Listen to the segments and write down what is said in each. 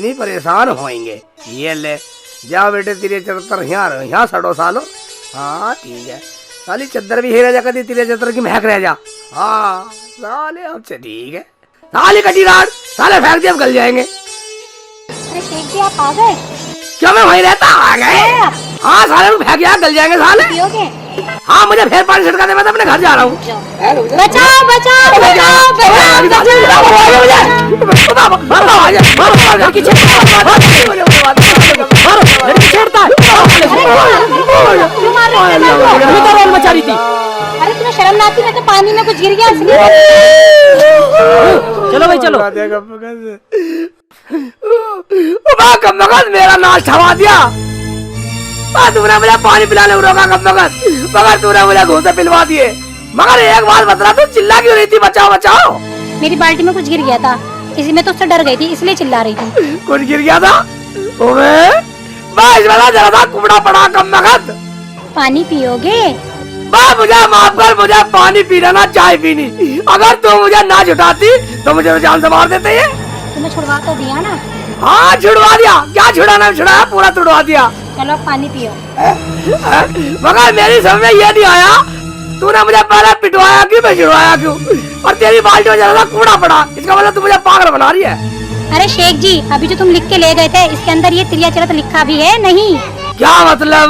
आदमी परेशान होंगे। ये ले जाओ बेटे, तेरे 74 यहाँ सड़ो सालो। हाँ ठीक है साली, चद्दर भी हेरा जा कदी तेरे चद्दर की महक रह जा। हाँ साले अब से ठीक है। साले कटी राड साले फेंक दिया, गल जाएंगे। अरे शेख जी आप आ गए? क्या मैं वहीं रहता? आ गए? हाँ साले फेंक गया, गल जाएंगे साले। पियोगे? हाँ मुझे फिर पानी छिड़का दे, मैं तो अपने घर जा रहा हूँ। बचाओ बचाओ बचाओ बचा रही थी। अरे तुम्हें शर्म ना आती? मैं तो पानी में कुछ गिर गया इसलिए। चलो भाई चलो। मेरा नाच छवा दिया। तूने मुझे पानी पिलाने को रोका कब मगर तूने मुझे घूसे पिलवा दिए। मगर एक बात बता, तू चिल्ला क्यों रही थी बचाओ बचाओ? मेरी बाल्टी में कुछ गिर गया था, इसी में तो उससे डर गई थी इसलिए चिल्ला रही थी। कुछ गिर गया था? जरा था कुबड़ा पड़ा कम मगत। पानी पियोगे? मुझे माफ कर, मुझे पानी पीना ना चाय पीनी। अगर तू मुझे ना छुड़ाती तो मुझे जान से मार देते ये। तुम्हें छुड़वा तो दिया ना? हाँ छुड़वा दिया। क्या छुड़ाना, छुड़ाया पूरा छुड़वा दिया। चलो पानी पियो। मगर मेरी समझ में ये नहीं आया, तूने मुझे पहले पिटवाया क्यों, मैं छुड़वाया क्यों? और तेरी बाल्टी में जरा कूड़ा पड़ा, इसका मतलब तू मुझे पागल बना रही है। अरे शेख जी अभी जो तुम लिख के ले गए थे इसके अंदर ये क्रिया चरित्र लिखा भी है नहीं? क्या मतलब?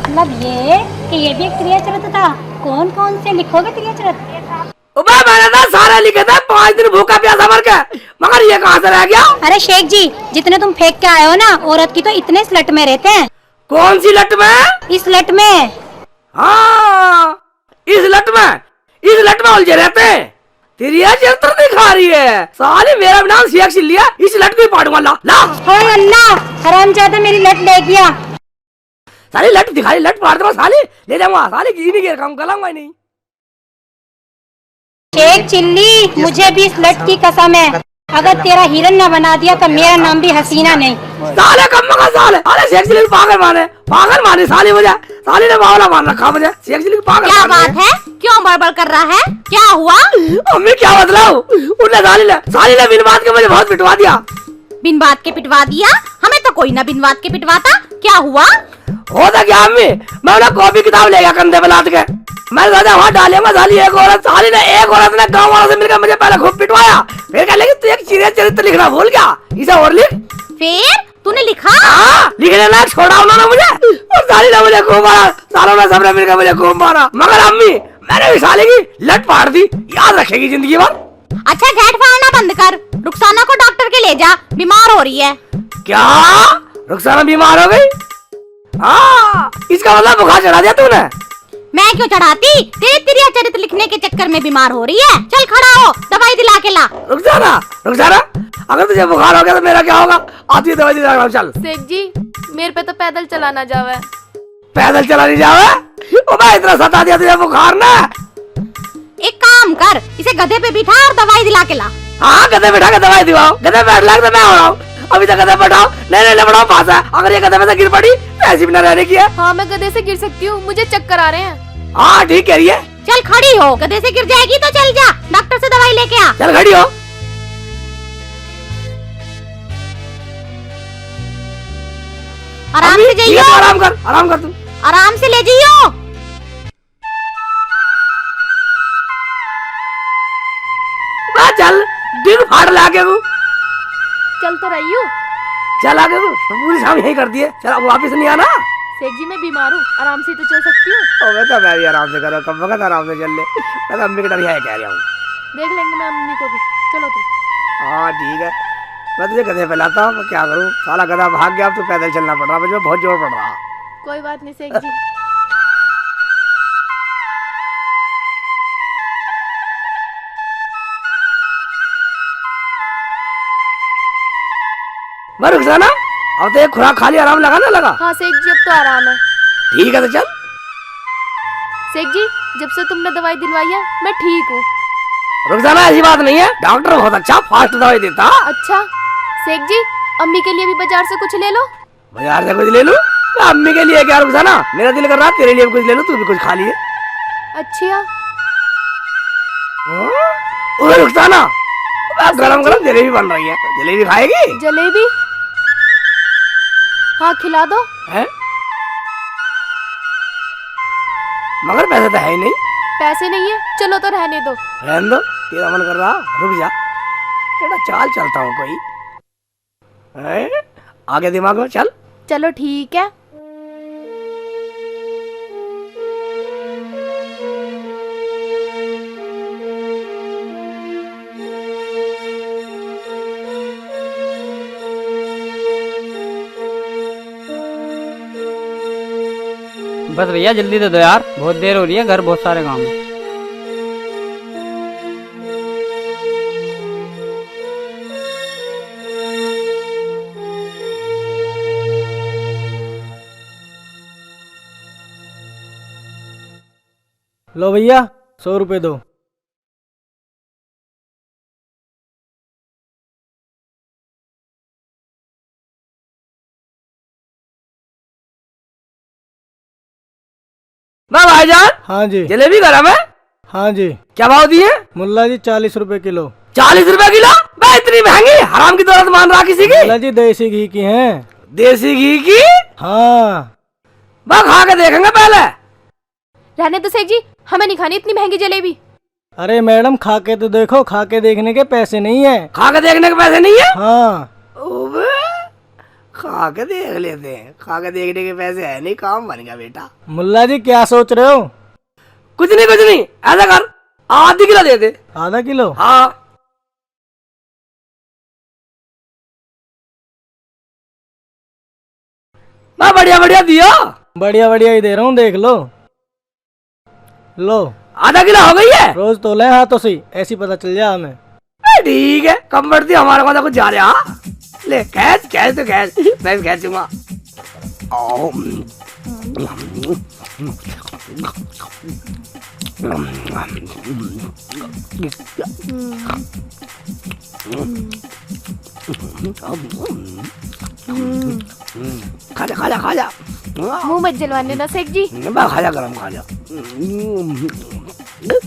मतलब ये कि ये भी एक क्रिया चरित्र था। कौन कौन से लिखोगे क्रिया चरित्र? मैंने ना सारे लिखे थे, 5 दिन भूखा प्यासा मर के, मगर ये कहाँ से रह गया? अरे शेख जी जितने तुम फेंक के आए हो ना, औरत की तो इतने इस लट में रहते हैं। कौन सी लट में? इस लट में। हाँ इस लट में उलझे रहते हैं। तेरी चरित्र दिखा रही है साले। मेरा नाम शेख लिया, इस लट को ही पाड़ूंगा। ला हाय अल्लाह, हरामजादा मेरी लट ले गया। साली लट दिखाई, लट पाड़ दूंगा साले, ले जाऊंगा साले की नहीं काम गलाऊंगा नहीं। शेख चिल्ली मुझे भी इस लट की कसम है, अगर तेरा हिरन न बना दिया तो मेरा नाम भी हसीना नहीं। साले कम का साले, अरे शेख चिल्ली पागल माने साले मुझे, साले ने बावला मान रखा मुझे। शेख चिल्ली पागल। क्या बात है, क्यों बड़बड़ कर रहा है? क्या हुआ? अम्मी क्या बदलाऊ? उन्हें साले ने बिन बात के मुझे बहुत पिटवा दिया। बिन बात के पिटवा दिया? हमें तो कोई ना बिन बात के पिटवाता। क्या हुआ? होता क्या अम्मी, मैं उन्हें कॉपी किताब ले गया कंधे पे लाद के। मैं सोचा वहाँ डालेंगे साली एक औरत, साली ने एक औरत ने गाँव वालों से मिलकर मुझे पहले खूब पिटवाया। फिर कह लगी तू एक चिड़िया चरित्र लिखना भूल गया, इसे और लिख। फिर तूने लिखा? हाँ लिखने लायक छोड़ा उन्होंने मुझे, और साली ने मुझे खूब मारा। सालों ने सबने मिलकर मुझे खूब मारा, मगर अम्मी मैंने भी साले की लट फाड़ दी, याद रखेगी जिंदगी भर। अच्छा घेट फाड़ना बंद कर, रुखसाना को डॉक्टर के ले जा, बीमार हो रही है। क्या रुखसाना बीमार हो गई? हाँ इसका मतलब बुखार चढ़ा दिया तूने? मैं क्यों चढ़ाती, तेरे क्रिया चरित्र लिखने के चक्कर में बीमार हो रही है। चल खड़ा हो, दवाई दिला के ला। रुखसाना अगर तुझे बुखार हो गया तो मेरा क्या होगा? आती है दवाई दिला। चल शेख जी मेरे पे तो पैदल चलाना जावे। पैदल चला नहीं जावे? ओ भाई इतना सता दिया तुझे बुखार ना। एक काम कर, इसे गधे पे बिठा और दवाई दिला के ला। हाँ गधे बैठा के दवाई दिलाओ, गधे बैठ लग तो मैं हो रहा हूँ। अभी तक गधे बैठाओ, नहीं लपड़ाओ पास है। अगर ये गधे में से गिर पड़ी ऐसी भी न रहने की है। हाँ मैं गधे से गिर सकती हूँ, मुझे चक्कर आ रहे हैं। हाँ ठीक कह रही है। चल खड़ी हो, गधे से गिर जाएगी तो चल जा, डॉक्टर से दवाई लेके आ। चल खड़ी हो। आराम से जाइयो। आराम कर तू। आराम से ले जाइयो। चल दिन फाड़ ला के चल तो रही हूँ। चल आगे पूरी शाम यही कर दिए। चल वापिस नहीं आना। शेख जी मैं बीमार हूँ, आराम से तो चल सकती हूँ। मैं भी आराम से करो, कब वक्त आराम से चल ले। मैं तो अम्मी के डर है कह रहा हूँ। देख लेंगे मैं अम्मी को भी। चलो तुम। हाँ ठीक है, मैं तुझे गधे पे लाता हूँ। क्या करूँ, साला गधा भाग गया, अब तो पैदल चलना पड़ रहा, मुझे बहुत जोर पड़ रहा। कोई बात नहीं शेख जी। मैं रुखसाना अब तो एक खुराक खा ली, आराम लगा ना लगा? हाँ शेख जी अब तो आराम है। ठीक है तो चल। शेख जी जब से तुमने दवाई दिलवाई है मैं ठीक हूँ। रुखसाना ऐसी बात नहीं है, डॉक्टर बहुत अच्छा फास्ट दवाई देता। अच्छा शेख जी अम्मी के लिए भी बाजार से कुछ ले लो। बाजार से कुछ ले लूं? अम्मी के लिए क्या रुखसाना, मेरा दिल कर रहा तेरे लिए भी कुछ ले लूं, तू भी कुछ खा लिए। अच्छा रुखसाना गरम गरम जलेबी बन रही है, जलेबी खाएगी? जलेबी? हाँ खिला दो। है मगर पैसे तो है ही नहीं। पैसे नहीं है, चलो तो रहने दो। रहने दो, तेरा मन कर रहा, रुक जा बेटा, चाल चलता हूँ कोई है? आगे दिमाग में चल। चलो ठीक है। बस भैया जल्दी दे दो यार, बहुत देर हो रही है, घर बहुत सारे काम है। लो भैया 100 रुपए दो। वाह भाईजान, हाँ जी। जलेबी गरम है। हाँ जी। क्या भाव दिए? मुल्ला जी 40 रुपए किलो। 40 रुपए किलो? भाई इतनी महंगी, हराम की दौलत मान रहा किसी की। मुल्ला जी देसी घी की हैं। देसी घी की? हाँ। बस खा के देखेंगे पहले। रहने दो सेठ जी, हमें नहीं खानी इतनी महंगी जलेबी। अरे मैडम खा के तो देखो, खा के देखने के पैसे नहीं है। खा के देखने के पैसे नहीं है? हाँ। ओबे, खा के देख लेते हैं, खा के देखने के पैसे है नहीं, काम बन गया बेटा। मुल्ला जी क्या सोच रहे हो? कुछ नहीं, ऐसा कर, आधी किलो दे दे। आधा किलो? हाँ। मैं बढ़िया बढ़िया दिया। बढ़िया बढ़िया ही दे रहा हूँ, देख लो। लो आधा किलो हो गई है। रोज तो ले हाथों से, ऐसी पता चल जाए हमें। ठीक है, कम बढ़ती हमारे को तो कुछ जा रहा। ले कैच कैच तो कैच, मैं भी खेचूंगा। खा जा खा जा खा जा। मुंह मत जलवाने ना सेठ जी। खा जा गरम, खा जा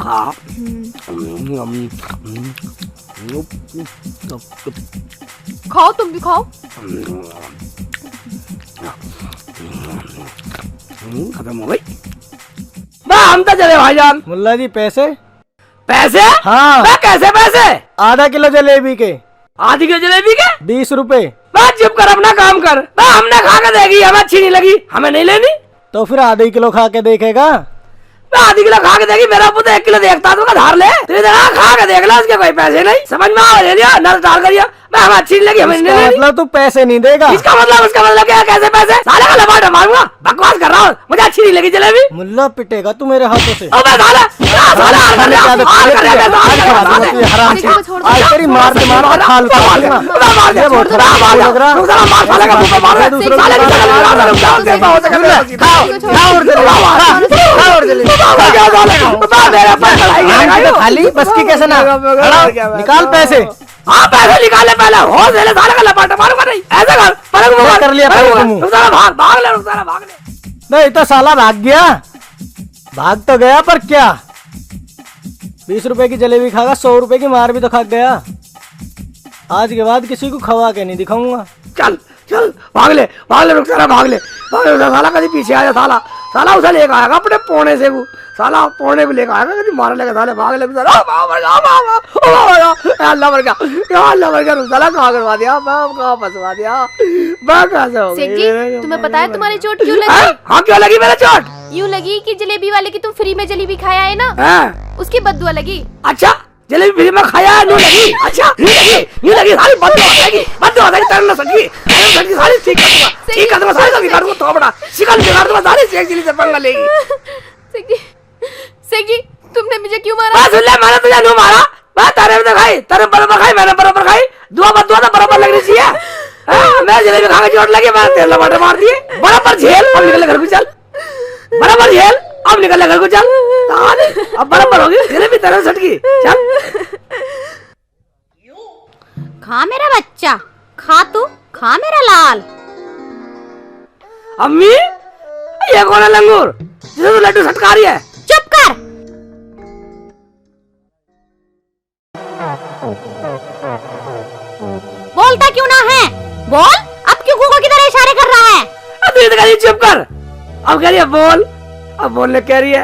खा। खाओ, तुम भी खाओ। खत्म हो गई। हम तो चले भाईजान। मुल्ला जी पैसे? पैसे? हाँ। कैसे पैसे? आधा किलो जलेबी के। आधी किलो जलेबी के 20 रुपए। चुप कर, अपना काम कर। हमने खा के देखी, हमें अच्छी नहीं लगी, हमें नहीं लेनी। तो फिर आधा किलो खा के देखेगा। आधी किलो खा के देखी, मेरा पुत्र 1 किलो देखता तो धार ले। खा के देख ला, उसके कोई पैसे नहीं। समझ में आ, ले लिया, नल डाल करिया। हमें अच्छी नहीं लगी, हमें नहीं लेनी। मतलब तू पैसे नहीं देगा? इसका मतलब क्या? कैसे पैसे? साले का लबाड़ा मारूंगा, बकवास कर रहा हूँ, मुझे अच्छी नहीं लगी जलेबी। मुल्ला पिटेगा तू मेरे हाथों से। तेरी मार के मार खाल खाली बस की कैसे ना निकाल पैसे। हाँ पैसे निकाले पहले, हो साले का लपाटा मारूंगा नहीं। ऐसा कर, कर लिया भाग ले। नहीं तो साला भाग गया। भाग तो गया पर क्या, 20 रुपए की जलेबी खागा, 100 रुपए की मार भी तो खा गया। आज के बाद किसी को खवा के नहीं दिखाऊंगा। चल चल भाग ले रुक भाग ले। साला कभी पीछे आ जा, साला उसे लेकर आएगा अपने पोने से, वो साला पोने को लेकर आएगा, कभी मार लेगा साले। भाग ले अल्लाह मर गया, साला कहाँ करवा दिया, कहाँ फंसवा दिया। सेठ जी, तुम्हें पता है तुम्हारी चोट क्यों लगी? हाँ क्यों लगी मेरे चोट? यूँ लगी कि जलेबी वाले की तुम फ्री में जलेबी खाया है ना, उसकी बददुआ लगी। अच्छा जलेबी फ्री में खाया है, नहीं लगी? अच्छा नहीं लगी, सारी बददुआ हो जाएगी, तरना सकी सारी ठीक कर दूंगा, सारी का बिगाड़ दूंगा, तो बड़ा शिकल बिगाड़ दूंगा, सारी शेख जिली से पंगा लेगी। सेठ जी तुमने मुझे क्यों मारा? सुन ले, मैंने तुझे नहीं मारा, मैं तेरे भी तो खाई, तेरे बराबर खाई, मैंने बराबर खाई, दुआ बददुआ तो बराबर लगनी चाहिए। मैं जलेबी खा के चोट लगी, मैंने तेरे लबाटे मार दिए। बराबर झेल, अब निकल घर को चल, बराबर झेल, अब निकल घर को चल। अब बराबर होगी जलेबी, तेरे सटकी चल। खा मेरा बच्चा, खा तू, खा मेरा लाल। अम्मी ये कौन है लंगूर जिसे तू लड्डू सटका रही है? चुप कर। बोलता क्यों ना है? बोल, अब क्यों गूगल की तरह इशारे कर रहा है? चुप कर। अब कह रही है बोल। अब बोलने कह रही है।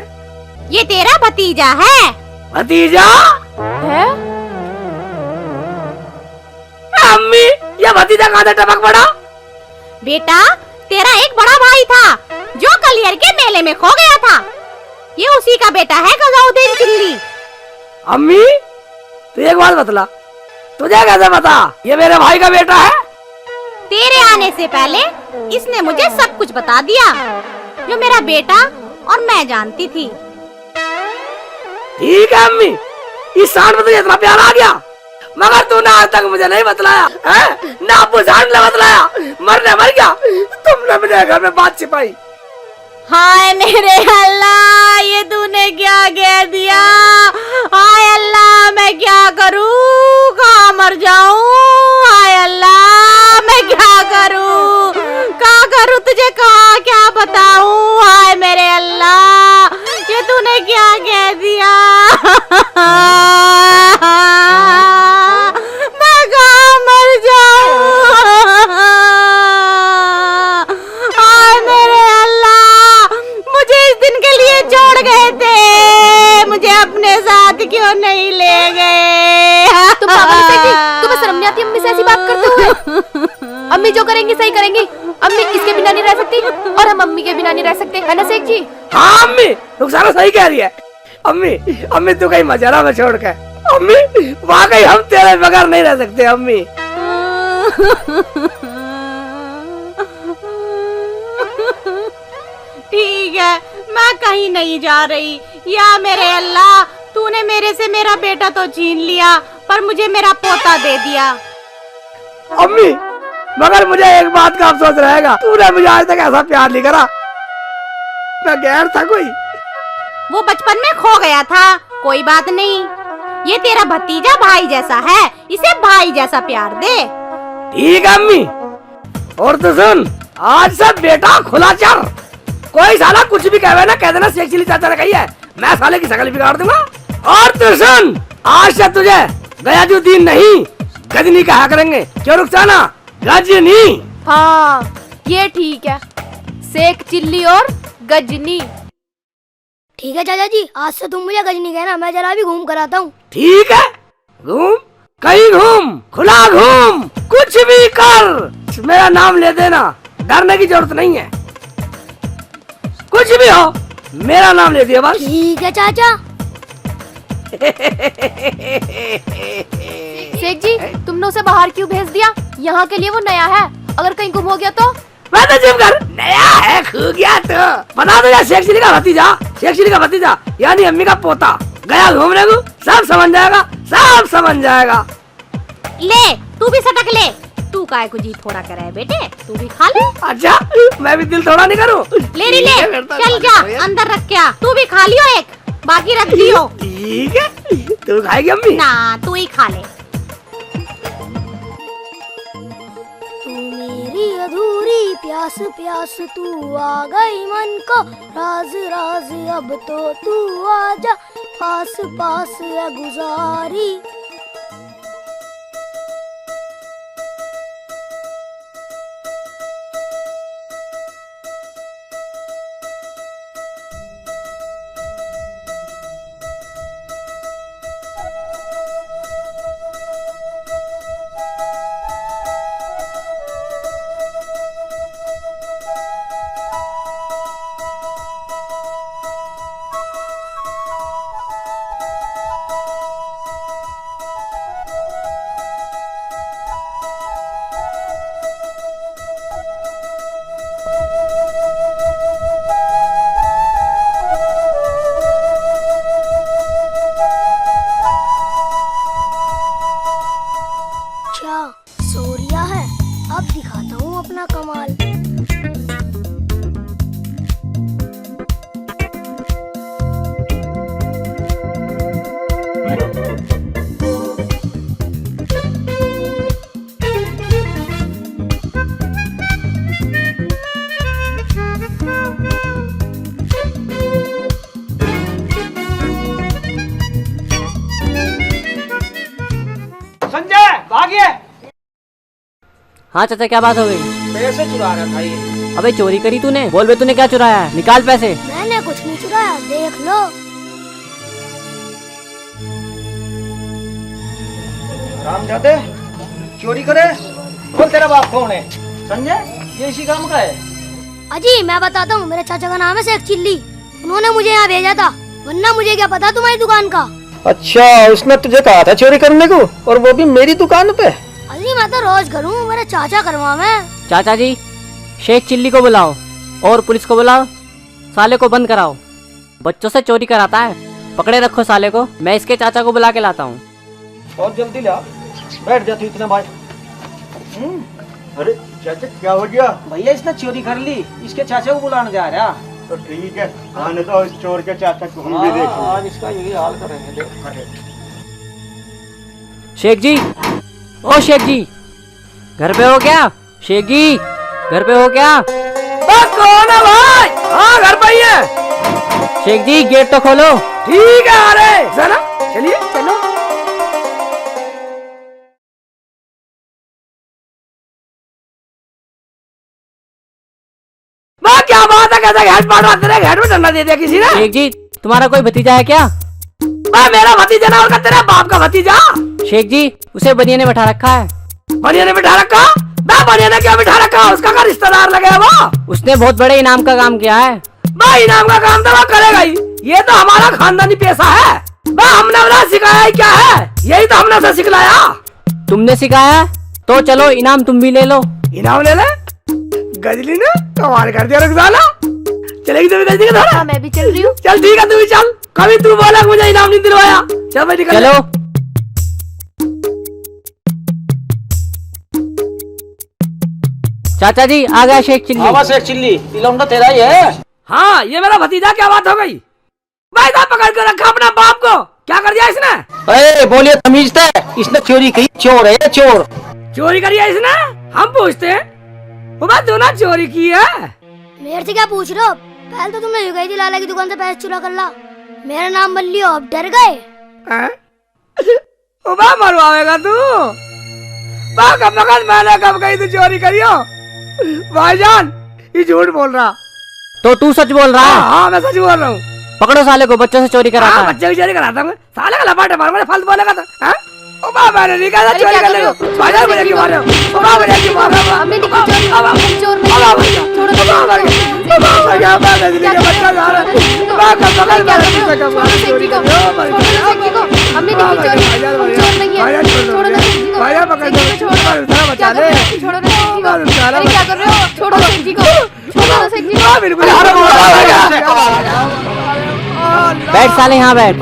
ये तेरा भतीजा है। भतीजा है? अम्मी, ये भतीजा कहाँ से टपक पड़ा? बेटा, तेरा एक बड़ा भाई था जो कलियर के मेले में खो गया था। ये उसी का बेटा है गजाउद्दीन चिल्ली। अम्मी, तू एक बात बतला, तुझे कैसे पता ये मेरे भाई का बेटा है? तेरे आने से पहले इसने मुझे सब कुछ बता दिया जो मेरा बेटा और मैं जानती थी। ठीक है अम्मी, इस सांड में तुझे इतना प्यार आ गया, मगर तूने आज तक मुझे नहीं बतलाया है? ना अब्बू सांड ने बतलाया, मरने मर गया, तुमने मुझे घर में बात छिपाई। हाय मेरे अल्लाह, ये तूने क्या कह दिया? हाय अल्लाह, मैं क्या करूं? कहाँ मर जाऊं? हाय अल्लाह, मैं क्या करूं? क्या करूं? तुझे कहाँ क्या बताऊं? हाय मेरे अल्लाह, ये तूने क्या कह दिया? मैं कहाँ मर जाऊं? हाय मेरे अल्लाह, मुझे इस दिन के लिए छोड़ गए थे, मुझे अपने साथ क्यों नहीं ले गए? तुम पागल हो सेठ जी, तुम्हें शर्म नहीं आती अम्मी से ऐसी बात करते हुए? अम्मी जो करेंगी सही करेंगी। अम्मी इसके बिना नहीं रह सकती और हम अम्मी के बिना नहीं रह सकते, है ना सेठ जी? हाँ अम्मी, रुखसाना सही कह रही है। अम्मी, अम्मी तू कहीं मजारा में छोड़ के, अम्मी वाकई हम तेरे बगैर नहीं रह सकते अम्मी। ठीक है, मैं कहीं नहीं जा रही। या मेरे अल्लाह, तूने मेरे से मेरा बेटा तो छीन लिया, पर मुझे मेरा पोता दे दिया। अम्मी, मगर मुझे एक बात का अफसोस रहेगा, तूने मुझे आज तक ऐसा प्यार नहीं करा। मैं गैर था कोई। वो बचपन में खो गया था, कोई बात नहीं। ये तेरा भतीजा भाई जैसा है, इसे भाई जैसा प्यार दे। ठीक है अम्मी, और तो सुन, आज से बेटा खुला चल। कोई साला कुछ भी कहे ना, कह देना शेख चिल्ली चाचा ने कही है, मैं साले की शकल बिगाड़ दूंगा। और तो सुन, आज से तुझे गयाजुद्दीन नहीं गजनी कहा करेंगे। क्यों रुखसाना? गजनी। हाँ ये ठीक है, शेख चिल्ली और गजनी। ठीक है चाचा जी, आज से तुम मुझे गजनी कहना, मैं जरा भी घूम कर आता हूँ। ठीक है, घूम, कहीं घूम, खुला घूम, कुछ भी कर, मेरा नाम ले देना, डरने की जरूरत नहीं है। कुछ भी हो, मेरा नाम ले दिया बस। ठीक है चाचा। शेख जी, तुमने उसे बाहर क्यों भेज दिया? यहाँ के लिए वो नया है, अगर कहीं गुम हो गया तो? मैं तो चुप कर, नया है, खो गया तो बता दो यार। शेख चिल्ली का भतीजा, शेख चिल्ली का भतीजा यानी अम्मी का पोता गया घूमने को, सब समझ जाएगा, सब समझ जाएगा। ले, तू भी सटक ले। तू काय को जी थोड़ा करे बेटे, तू भी खा ले। अच्छा, मैं भी दिल थोड़ा नहीं करूँ? ले रे ले, चल जा अंदर रख क्या, तू भी खा लियो एक, बाकी रख दियो। ठीक है, तू खाएगी अम्मी? ना, तू ही खा ले। तू मेरी अधूरी प्यास प्यास, तू आ गई मन को राज राज, अब तो तू आजा पास पास है गुजारी। सोरिया है, अब दिखाता हूँ अपना कमाल। संजय, भागिए। हाँ चाचा, क्या बात हो गई? पैसे चुरा रहा था ये। अबे चोरी करी तूने? बोल बे तूने क्या चुराया है? निकाल पैसे। मैंने कुछ नहीं चुराया, देख लो। रामजादे चोरी करे? बोल तेरा बाप कौन है? संजय, ये इसी काम का है। अजी मैं बताता हूँ, मेरे चाचा का नाम है शेख चिल्ली। उन्होंने मुझे यहाँ भेजा था, वरना मुझे क्या पता तुम्हारी दुकान का। अच्छा, उसने तुझे कहा था चोरी करने को, और वो भी मेरी दुकान पे? अजी मैं तो रोज करूँ, मेरे चाचा करवावे। चाचा जी, शेख चिल्ली को बुलाओ और पुलिस को बुलाओ, साले को बंद कराओ। बच्चों से चोरी कराता है, पकड़े रखो साले को। मैं इसके चाचा को बुला के लाता हूँ। और जल्दी ला, बैठ जा तू इतना भाई। अरे चाचा क्या हो गया? भैया इसने चोरी कर ली, इसके चाचा को बुलाने जा रहा। तो ठीक है, आने तो इस चोर के चाचा को हम भी देखेंगे। आज इसका यही हाल करेंगे, देख। शेख जी, ओ शेख जी, घर पे हो क्या? शेख जी, घर पे हो क्या? कौन है भाई? हाँ घर पे ही है। शेख जी गेट तो खोलो। ठीक है, अरे जरा चलिए, चलो। क्या बात है, कैसा घेट मार रहा? तेरे घेट में डंडा दे दिया किसी ने? शेख जी, तुम्हारा कोई भतीजा है क्या? मेरा भतीजा ना होगा, तेरा बाप का भतीजा। शेख जी, उसे बनिया ने बैठा रखा है। बनिया ने बिठा रखा? बनिया ने क्या बिठा रखा? उसका क्या रिश्तेदार लगे वो? उसने बहुत बड़े इनाम का काम किया है। भाई इनाम का काम तो वो करेगा ही, ये तो हमारा खानदानी पैसा है। हमने उन्हें सिखाया ही क्या है? यही तो हमने उसे सिखलाया। तुमने सिखाया? तो चलो इनाम तुम भी ले लो। इनाम ले ले? गजली ने कमाल कर दिया रुखसाना। चलेगी तू भी गजली के साथ? हाँ, मैं भी चल रही हूँ। चल ठीक है, तू भी चल। कभी तू बोला मुझे इनाम नहीं दिलवाया। चल भाई निकल। चलो। चाचा जी आ गया शेख चिल्ली। आवाज शेख चिल्ली, ये लौंडा तेरा ही है? हाँ ये मेरा भतीजा। क्या बात हो गई? भाई साहब पकड़ कर रखा अपना बाप को। क्या कर दिया इसने? अरे बोलिए तमीज से, इसने चोरी की। चोर है ये, चोर। चोरी करी है इसने? हम पूछते हैं। तू ना चोरी की है? मेरे से क्या पूछ रहे हो? पहले तो तुमने गई थी लाला की दुकान से पैसे चुरा कर ला। मेरा नाम बल्ली हो, अब डर गए? मरवाएगा तू? कब मैंने कब कही तू चोरी करियो? भाईजान ये झूठ बोल रहा। तो तू सच बोल रहा है? हाँ मैं सच बोल रहा हूँ। पकड़ो साले को, बच्चों से चोरी कराता है। बच्चे की चोरी कराता हूँ? साले का लपाटे मार, मुझे फालतू बोलेगा था। मैंने नहीं कहा चोरी करने को। भाईजान मुझे क्यों मार रहे हो? मुझे क्यों मार रहे हो? अम्मी नहीं, चोर नहीं, छोड़ो तो। अम्मी नहीं, चोर नहीं है, छोड़ो ना शेख जी को। छोड़ो ना शेख जी को। अरे क्या कर रहे हो? छोड़ो शेख जी को, छोड़ो ना शेख जी को। बैठ साले यहाँ बैठ।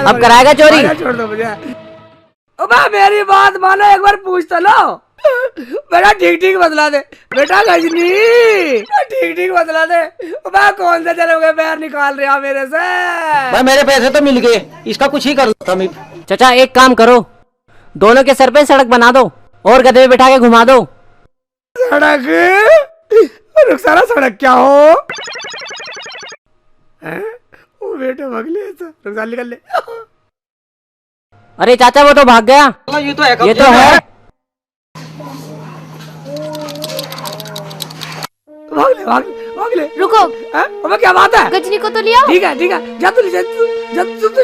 अब कराएगा चोरी? छोड़ दो मुझे। मेरी बात मानो, एक बार पूछ तो लो। बेटा ठीक ठीक बतला दे। बेटा गजनी ठीक ठीक बतला दे। कौन से चले हुए पैर निकाल रहा मेरे से? भाई मेरे पैसे तो मिल गए, इसका कुछ ही कर लो। चाचा एक काम करो, दोनों के सर पे सड़क बना दो और गधे पे बिठा के घुमा दो। सड़क? रुखसाना सड़क क्या हो? वो बेटा भाग ले, रुखसाना निकल ले। अरे चाचा वो तो भाग गया। ये तो है, ये तो है। भाग ले, भाग ले, भाग ले। रुको, अबे क्या बात है? गजनी को तो लिया। ठीक है ठीक है, जा तू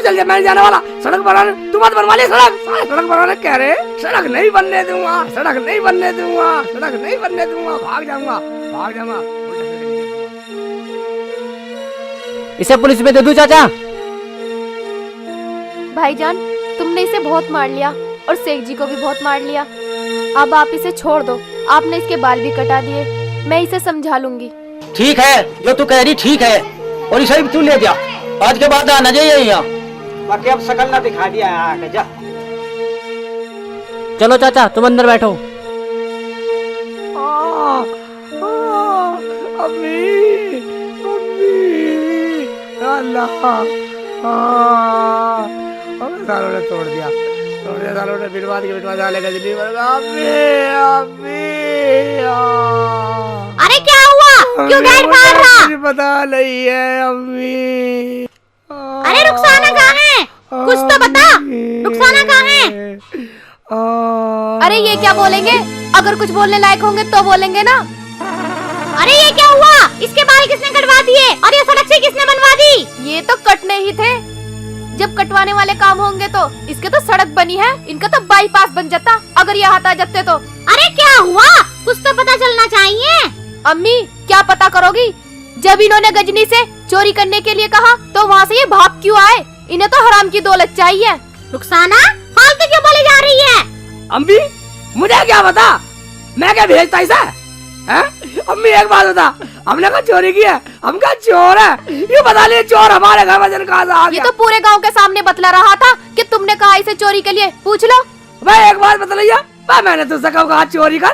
चल जा। मैं जाने वाला सड़क बनाने। तू मत बनवा ले सड़क। सड़क बनाने कह रहे? सड़क नहीं बनने दूंगा, सड़क नहीं बनने दूंगा, सड़क नहीं बनने दूंगा। भाग जाऊंगा, भाग जाऊंगा। इसे पुलिस में दे दूं चाचा? भाईजान तुमने इसे बहुत मार लिया और शेख जी को भी बहुत मार लिया। अब आप इसे छोड़ दो। आपने इसके बाल भी कटा दिए, मैं इसे समझा लूंगी। ठीक है, जो तू कह रही ठीक है, और इसे भी तू ले जा। आज के बाद आना चाहिए यहाँ। बाकी अब शकल ना दिखा दिया आके जा। चलो चाचा तुम अंदर बैठो। अम्मी, अम्मी, अल्लाह। सालों ने तोड़ दिया, सालों ने बिटवा डाले गजनी वर्गा। अरे क्या हुआ? क्यों गेट मार रहा? मुझे पता नहीं है अम्मी। अरे रुखसाना कहाँ है? कुछ तो बता, रुखसाना कहाँ है? अरे ये क्या बोलेंगे? अगर कुछ बोलने लायक होंगे तो बोलेंगे ना। अरे ये क्या हुआ? इसके बाल किसने कटवा दिए और ये सड़क से किसने बनवा दी? ये तो कटने ही थे। जब कटवाने वाले काम होंगे तो इसके तो सड़क बनी है, इनका तो बाईपास बन जाता अगर ये हाथ आ जाते तो। अरे क्या हुआ? कुछ तो पता चलना चाहिए। अम्मी क्या पता करोगी? जब इन्होंने गजनी से चोरी करने के लिए कहा तो वहाँ से ये भाग क्यों आए? इन्हें तो हराम की दौलत चाहिए। रुखसाना फालतू क्यों बोली जा रही है? अम्मी मुझे क्या पता, मैं क्या भेजता इसे? अम्मी एक बात बता, हमने कहा चोरी की है, हम क्या चोर है? ये बता ले चोर हमारे घर में कहाँ से आ गया? ये तो पूरे गांव के सामने बतला रहा था कि तुमने कहा इसे चोरी के लिए, पूछ लो। भाई एक बात बता लिया, मैंने तुझसे कब कहा चोरी कर?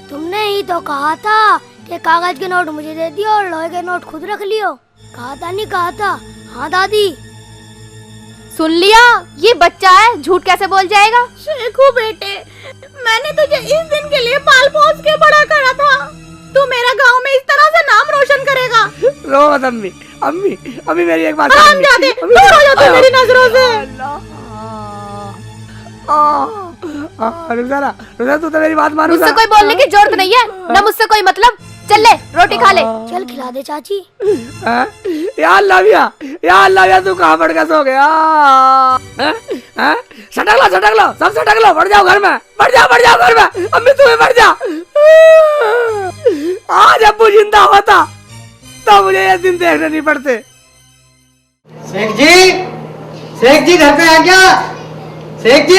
तुमने ही तो कहा था कि कागज के नोट मुझे दे दियो और लोहे के नोट खुद रख लियो। कहा था नहीं कहा था? हाँ दादी। सुन लिया, ये बच्चा है, झूठ कैसे बोल जाएगा? शेखू बेटे, मैंने तुझे इस दिन के लिए पाल पोस के बड़ा करा था। तू मेरा गांव में इस तरह से नाम रोशन करेगा? रो मत अम्मी, अम्मी अम्मी मेरी एक बात हराम जादे, दूर हो जा तू मेरी नजरों से। रुक जा, तू तो मेरी बात मान। मुझसे कोई बोलने की जरूरत नहीं है, न मुझसे कोई मतलब। चल ले रोटी खा ले। चल खिला दे चाची। यार लाविया तू कहाँ पड़ सो गया? सटक लो सब सटक लो, बढ़ जाओ घर में, बढ़ जाओ घर में। अम्मी तुम्हें बढ़ जा। आज अब्बू जिंदा होता तो मुझे ये दिन देखने नहीं पड़ते। शेख जी घर पे आ क्या? शेख जी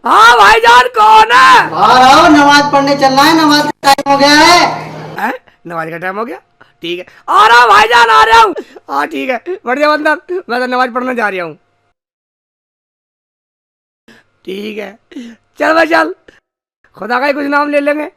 हाँ भाईजान, कौन है? बाहर आओ, नमाज पढ़ने चलना है, नमाज का टाइम हो गया है। नमाज का टाइम हो गया? ठीक है, आ रहा हूँ भाईजान, आ रहा हूँ। हाँ ठीक है, बढ़ जाओ अंदर, मैं तो नमाज पढ़ने जा रहा हूँ। ठीक है चल भाई चल, खुदा का ही कुछ नाम ले लेंगे।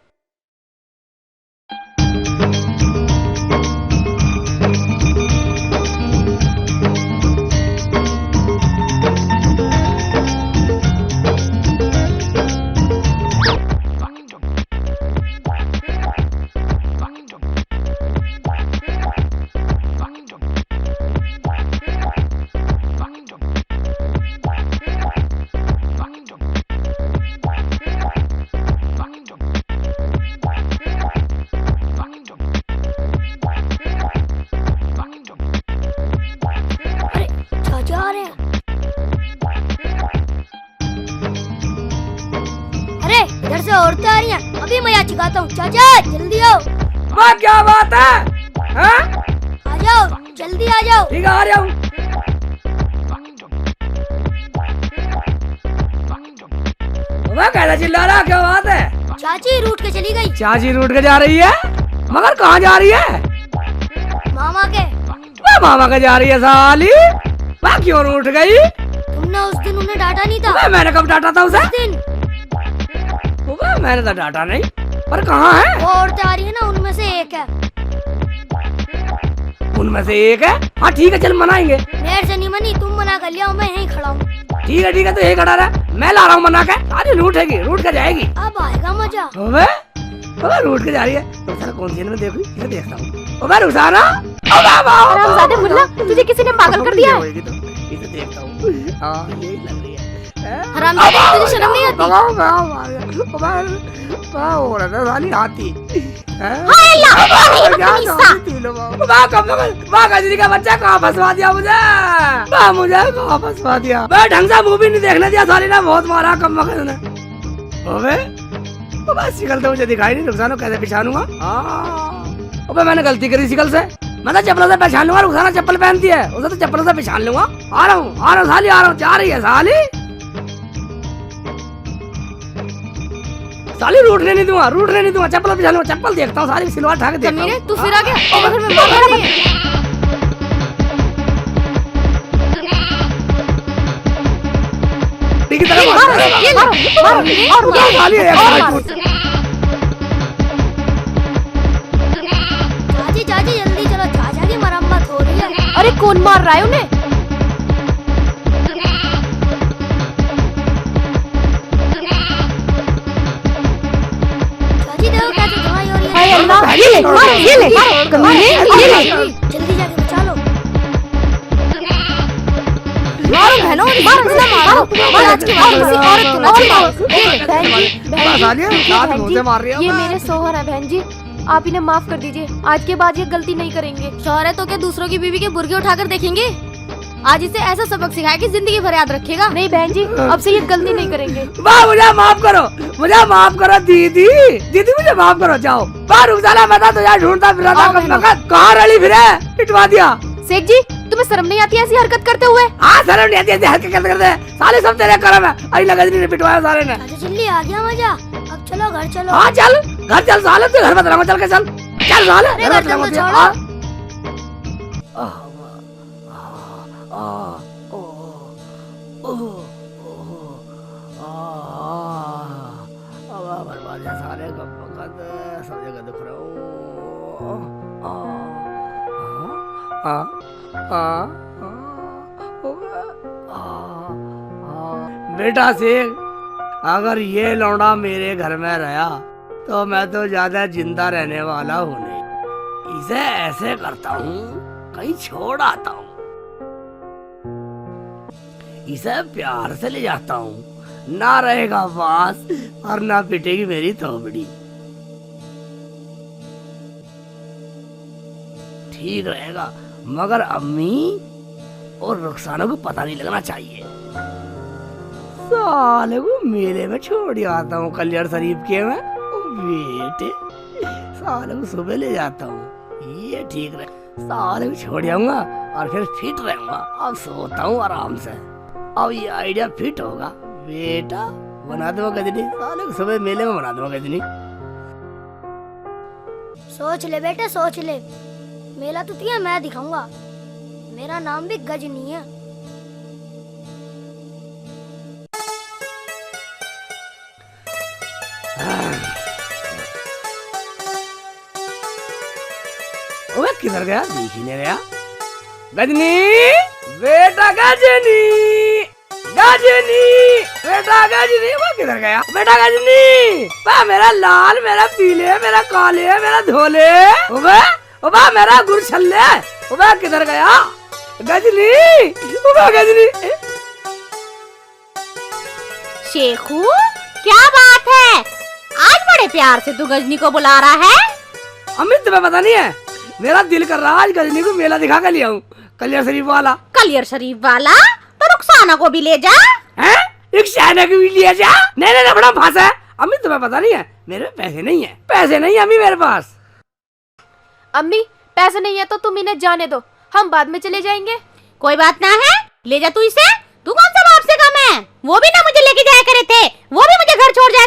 औरतें आ रही हैं, अभी मैं यहाँ चिकाता हूँ। चाचा जल्दी आओ। वाह क्या बात है, हाँ? आ जाओ जल्दी आ जाओ। ठीक है आ रहा हूँ। कैसा चिल्ला रहा, क्या बात है? चाची रूठ के चली गई। चाची रूठ के जा रही है? मगर कहाँ जा रही है? मामा के। मामा के जा रही है साली? वह क्यों रूठ गई? तुमने उस दिन उन्हें डांटा नहीं था? मैंने कब डांटा था उसे? उस दिन मैंने तो डांटा नहीं, पर कहाँ है? वो औरतें आ रही है ना, उनमें से एक है। उनमें से एक है? हाँ ठीक है चल मनाएंगे। मेरे से नहीं मनी, तुम मना कर लिया, मैं यहीं खड़ा हूँ। ठीक है तो यही खड़ा रहा, मैं ला रहा हूँ मना के। अरे रूठ के जाएगी, अब आएगा मजा। रूठ के जा रही है तो सारा कौन सी में देखो, इसे देखता हूँ। रुखसाना हरामजादे मुल्ला, तुझे किसी ने पागल कर दिया है? इसे देखता हूँ, हाँ यही लग रही है। हरामजादे, तुझे शर्म नहीं आती? का बच्चा कहाँ फंसवा दिया मुझे कहाँ फंसवा दिया? ढंग से मूवी नहीं देखने दिया साली ने, बहुत मारा कम वक्त ने। शिकल तो मुझे दिखाई नहीं, रुखसाना कैसे पहचानूंगा? अबे मैंने गलती करी शिकल से, मैं तो चप्पलों से पहचान लूंगा। रुखसाना चप्पल पहनती है, उसे तो चप्पलों से पहचान लूंगा। आ रहा हूँ साली, आ रहा हूँ। जा रही है साली रूठने नहीं दूंगा, चप्पल पहचान लूंगा। चप्पल देखता हूँ सारी, सिलवा ठाक देखता हूँ। तू फिर आ गया, तेरे घर में मार रही है। ठीक है चाची जल्दी चलो, चाचा की मरम्मत हो रही है। अरे कौन मार रहा है उन्हें? चाची देखो कैसे धुआं हो रही है। हाय अल्लाह, ये ले जल्दी जाके बचा लो। मारो बहनों, मारो आज की बात किसी औरत को ना मारो। ये मेरे सोहर है बहन जी, आप इन्हें माफ कर दीजिए, आज के बाद ये गलती नहीं करेंगे। शौहर है तो क्या दूसरों की बीवी के बुर्के उठाकर देखेंगे? आज इसे ऐसा सबक सिखाया कि जिंदगी भर याद रखेगा। नहीं बहन जी, अब से ये गलती नहीं करेंगे। वाह, मुझे माफ करो दीदी, दीदी मुझे माफ करो। जाओ बाहर रुक जाना, बता तो यार ढूंढता फिर कहाँ रली फिरे, पिटवा दिया। शेख जी, तुम्हें शर्म नहीं आती ऐसी हरकत करते हुए? हाँ शर्म नहीं आती ऐसी हरकत करते, साले सब तेरे करम है। अभी गजनी ने पिटवाया साले ने। अच्छा चिल्ली आ गया मजा, अब चलो घर चलो। हाँ चल घर चल साले, तू घर मत रहो, चल के चल साले घर मत रहो। बेटा शेख, अगर ये लौंडा मेरे घर में रहा तो मैं तो ज्यादा जिंदा रहने वाला हूँ नहीं। इसे ऐसे करता हूँ, कहीं छोड़ आता हूँ, इसे प्यार से ले जाता हूँ, ना रहेगा पास और ना पिटेगी मेरी थोबड़ी। ठीक रहेगा, मगर अम्मी और रुखसाना को पता नहीं लगना चाहिए। साले को मेले में छोड़ आता हूँ कल्याण शरीफ के में, बेटे साले को सुबह ले जाता हूँ, ये ठीक रहे। साले को छोड़ आऊंगा और फिर फिट रहूंगा। अब सोता हूँ आराम से, अब ये आइडिया फिट होगा। बेटा बना दो गजनी, साले को सुबह मेले में बना दो गजनी। सोच ले बेटे सोच ले, मेला तो तुझे मैं दिखाऊंगा, मेरा नाम भी गजनी है। ओए किधर गया, दिख ही नहीं गया। गजनी बेटा, गजनी गजनी बेटा, गजनी वो किधर गया? बेटा गजनी, बा मेरा लाल, मेरा पीले, मेरा काले, मेरा धोले, ओबा मेरा गुरछल्ले, ओबा किधर गया? गजनी, ओबा गजनी। शेखू क्या बात है, आज बड़े प्यार से तू गजनी को बुला रहा है? अमित तुम्हें पता नहीं है, मेरा दिल कर रहा आज गजनी को मेला दिखा कर लिया हूँ, कल्याण शरीफ वाला। कलियर शरीफ वाला? तो रुखसाना को भी ले जा। हैं? रुखसाना को भी ले जा? नहीं बड़ा फांसा है। अमित तुम्हें पता नहीं है, मेरे पैसे नहीं है, पैसे नहीं है अम्मी मेरे पास। अम्मी पैसे नहीं है तो तुम इन्हें जाने दो, हम बाद में चले जाएंगे। कोई बात ना है, ले जा तू इसे। तू कौन सा बाप से कम है? वो भी ना मुझे लेके जाया करे थे, वो भी मुझे घर छोड़ जाया